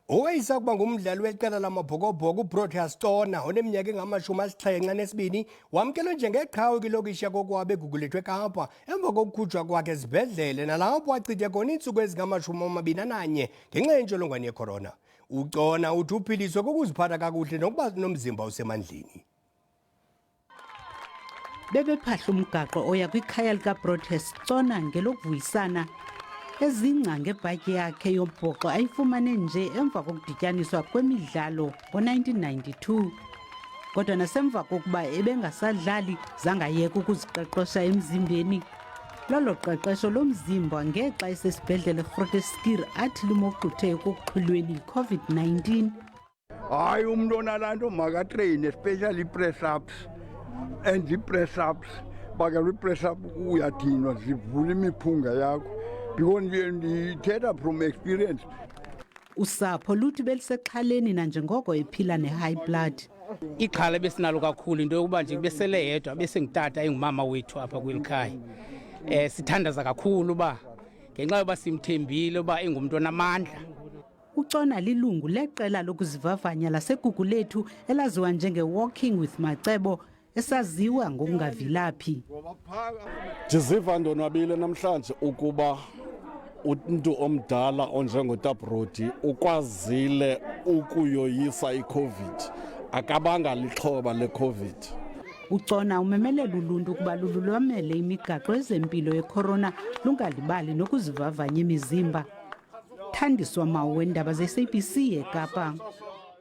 Owayesakuba nguMdlali weqela lamaBhoko-bhoko uBroadhurst Cona oneminyaka engamashumi asixhenxe anesibini wamkelwe njengeqhawe kwilokishi yakokwabo eGugulethu eKapa emva kokukhutshwa kwakhe esibhedlele nalapho achithe khona iintsuku ezingamashumi ananye ngenxa yentsholongwane yeCorona. uCona uthi uphiliswe kukuziphatha kakuhle nokuba nomzimba usemandleni. Bebephahla umgaqo oya kwikhaya likaBroadhurst Cona ngelokuvuyisana ezingca ngebhatyi yakhe yombhoxo ayifumane nje emva kokudityaniswa kwemidlalo ngo-1992. Kodwa nasemva kokuba ebengasadlali zangayeka ukuziqeqesha emzimbeni. Lolo qeqesho lomzimba ngexa esesibhedlele Grooteskier athi lumoxuthe ekuxhulweni yi-COVID-19. Hayi umuntu onalanto makatreyine especially i-press ups and i-press ups bakala i-press up uyadinwa zivula imiphunga yakho because ndithetha from experience. Usapho luthi belisexhaleni nanjengoko ephila ne-high blood. Ixhala besinalo kakhulu into yokuba nje besele yedwa besengitata engumama wethu apha kwelikhaya. Sithandaza kakhulu uba ngenxa yoba simthembile uba engumuntu onamandla. uCona lilungu leqela lokuzivavanya laseGugulethu elaziwa njenge-Walking with Macebo esaziwa ngokungavilaphi. Ndiziva ndonwabile namhlanje ukuba umuntu omdala onjengoTabrodi ukwazile ukuyoyisa iCovid, akabanga lixhoba leCovid. uCona umemelela uluntu ukuba lululwamele imigaqo ezempilo yeCorona lungalibali nokuzivavanya imizimba. Thandiswa Mawu, weendaba ze-SABC eKapa.